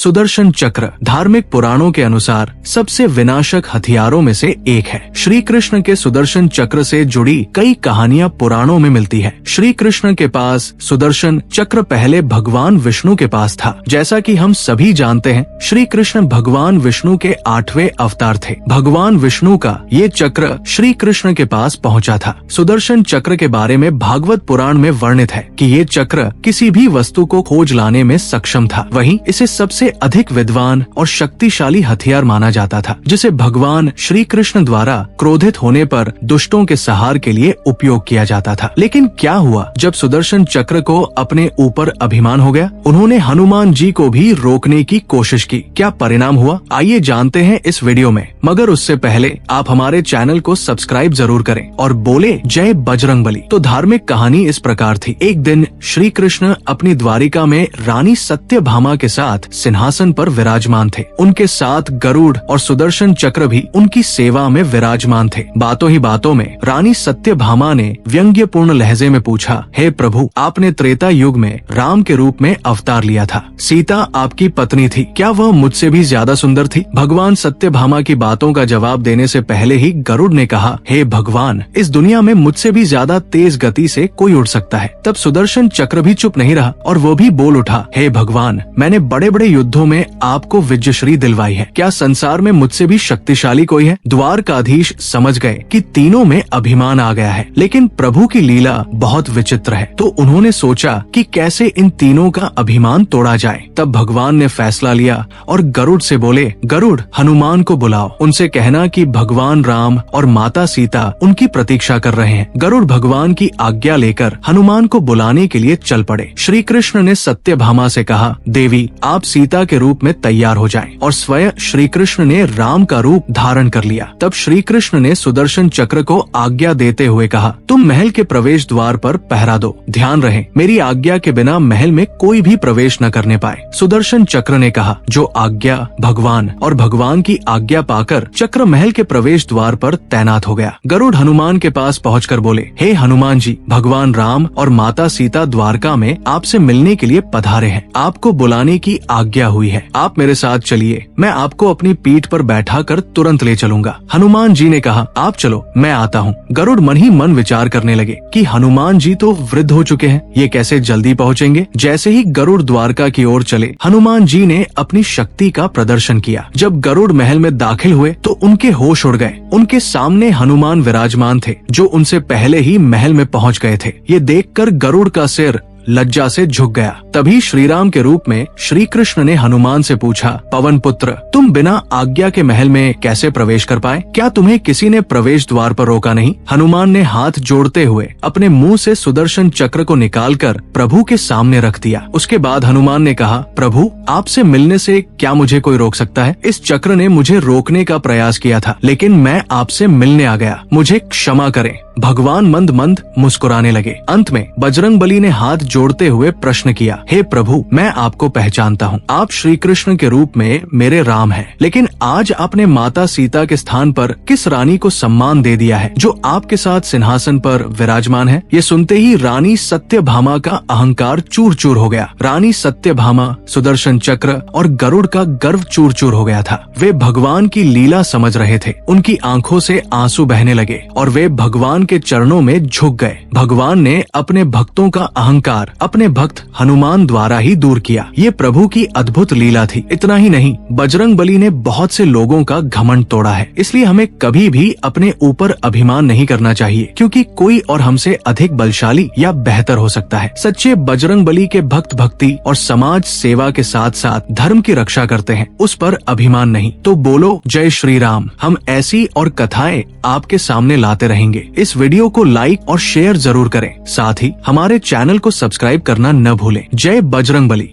सुदर्शन चक्र धार्मिक पुराणों के अनुसार सबसे विनाशक हथियारों में से एक है। श्री कृष्ण के सुदर्शन चक्र से जुड़ी कई कहानियां पुराणों में मिलती है। श्री कृष्ण के पास सुदर्शन चक्र पहले भगवान विष्णु के पास था। जैसा कि हम सभी जानते हैं, श्री कृष्ण भगवान विष्णु के 8वें अवतार थे। भगवान विष्णु का ये चक्र श्री कृष्ण के पास पहुंचा था। सुदर्शन चक्र के बारे में भागवत पुराण में वर्णित है कि ये चक्र किसी भी वस्तु को खोज लाने में सक्षम था। वहीं इसे सबसे अधिक विद्वान और शक्तिशाली हथियार माना जाता था, जिसे भगवान श्री कृष्ण द्वारा क्रोधित होने पर दुष्टों के संहार के लिए उपयोग किया जाता था। लेकिन क्या हुआ जब सुदर्शन चक्र को अपने ऊपर अभिमान हो गया? उन्होंने हनुमान जी को भी रोकने की कोशिश की। क्या परिणाम हुआ? आइए जानते हैं इस वीडियो में। मगर उससे पहले आप हमारे चैनल को सब्सक्राइब जरूर करें और बोले जय बजरंगबली। तो धार्मिक कहानी इस प्रकार थी। एक दिन श्री कृष्ण अपनी द्वारिका में रानी सत्यभामा के साथ सिंहासन पर विराजमान थे। उनके साथ गरुड़ और सुदर्शन चक्र भी उनकी सेवा में विराजमान थे। बातों ही बातों में रानी सत्यभामा ने व्यंग्यपूर्ण लहजे में पूछा, हे प्रभु, आपने त्रेता युग में राम के रूप में अवतार लिया था। सीता आपकी पत्नी थी, क्या वह मुझसे भी ज्यादा सुंदर थी? भगवान सत्यभामा की बातों का जवाब देने से पहले ही गरुड़ ने कहा, हे भगवान, इस दुनिया में मुझसे भी ज्यादा तेज गति से कोई उड़ सकता है। तब सुदर्शन चक्र भी चुप नहीं रहा और वो भी बोल उठा, हे भगवान, मैंने बड़े बड़े युद्धों में आपको विजयश्री दिलवाई है। क्या संसार में मुझसे भी शक्तिशाली कोई है? द्वारकाधीश समझ गए कि तीनों में अभिमान आ गया है, लेकिन प्रभु की लीला बहुत विचित्र है। तो उन्होंने सोचा कि कैसे इन तीनों का अभिमान तोड़ा जाए। तब भगवान ने फैसला लिया और गरुड़ से बोले, गरुड़, हनुमान को बुलाओ। उनसे कहना कि भगवान राम और माता सीता उनकी प्रतीक्षा कर रहे हैं। गरुड़ भगवान की आज्ञा लेकर हनुमान को बुलाने के लिए चल पड़े। श्री कृष्ण ने सत्यभामा से कहा, देवी, आप सीता के रूप में तैयार हो जाएं। और स्वयं श्री कृष्ण ने राम का रूप धारण कर लिया। तब श्री कृष्ण ने सुदर्शन चक्र को आज्ञा देते हुए कहा, तुम महल के प्रवेश द्वार पर पहरा दो। ध्यान रहे, मेरी आज्ञा के बिना महल में कोई भी प्रवेश न करने पाए। सुदर्शन चक्र ने कहा, जो आज्ञा भगवान और भगवान की आज्ञा पाकर चक्र महल के प्रवेश द्वार पर तैनात हो गया। गरुड़ हनुमान के पास पहुंचकर बोले, हे हनुमान जी, भगवान राम और माता सीता द्वारका में आपसे मिलने के लिए पधारे हैं। आपको बुलाने की आज्ञा हुई है। आप मेरे साथ चलिए, मैं आपको अपनी पीठ पर बैठाकर तुरंत ले चलूंगा। हनुमान जी ने कहा, आप चलो, मैं आता हूँ। गरुड़ मन ही मन विचार करने लगे कि हनुमान जी तो वृद्ध हो चुके हैं, ये कैसे जल्दी पहुँचेंगे। जैसे ही गरुड़ द्वारका की ओर चले, हनुमान जी ने अपनी शक्ति का प्रदर्शन किया। जब गरुड़ महल में दाखिल हुए तो उनके होश उड़ गए। उनके सामने हनुमान विराजमान थे, जो उनसे पहले ही महल में पहुंच गए थे। ये देखकर गरुड़ का सिर लज्जा से झुक गया। तभी श्रीराम के रूप में श्री कृष्ण ने हनुमान से पूछा, पवन पुत्र, तुम बिना आज्ञा के महल में कैसे प्रवेश कर पाए? क्या तुम्हें किसी ने प्रवेश द्वार पर रोका नहीं? हनुमान ने हाथ जोड़ते हुए अपने मुंह से सुदर्शन चक्र को निकालकर प्रभु के सामने रख दिया। उसके बाद हनुमान ने कहा, प्रभु, आपसे मिलने से क्या मुझे कोई रोक सकता है? इस चक्र ने मुझे रोकने का प्रयास किया था, लेकिन मैं आपसे मिलने आ गया। मुझे क्षमा करें। भगवान मंद मंद मुस्कुराने लगे। अंत में बजरंगबली ने हाथ जोड़ते हुए प्रश्न किया, हे प्रभु, मैं आपको पहचानता हूँ। आप श्री कृष्ण के रूप में मेरे राम हैं, लेकिन आज आपने माता सीता के स्थान पर किस रानी को सम्मान दे दिया है, जो आपके साथ सिंहासन पर विराजमान है? ये सुनते ही रानी सत्यभामा का अहंकार चूर चूर हो गया। रानी सत्यभामा, सुदर्शन चक्र और गरुड़ का गर्व चूर चूर हो गया था। वे भगवान की लीला समझ रहे थे। उनकी आंखों से आंसू बहने लगे और वे भगवान के चरणों में झुक गए। भगवान ने अपने भक्तों का अहंकार अपने भक्त हनुमान द्वारा ही दूर किया। ये प्रभु की अद्भुत लीला थी। इतना ही नहीं, बजरंगबली ने बहुत से लोगों का घमंड तोड़ा है। इसलिए हमें कभी भी अपने ऊपर अभिमान नहीं करना चाहिए, क्योंकि कोई और हमसे अधिक बलशाली या बेहतर हो सकता है। सच्चे बजरंगबली के भक्त भक्ति और समाज सेवा के साथ साथ धर्म की रक्षा करते हैं, उस पर अभिमान नहीं। तो बोलो जय श्री राम। हम ऐसी और कथाएं आपके सामने लाते रहेंगे। इस वीडियो को लाइक और शेयर जरूर करें। साथ ही हमारे चैनल को सब्सक्राइब करना न भूलें। जय बजरंगबली।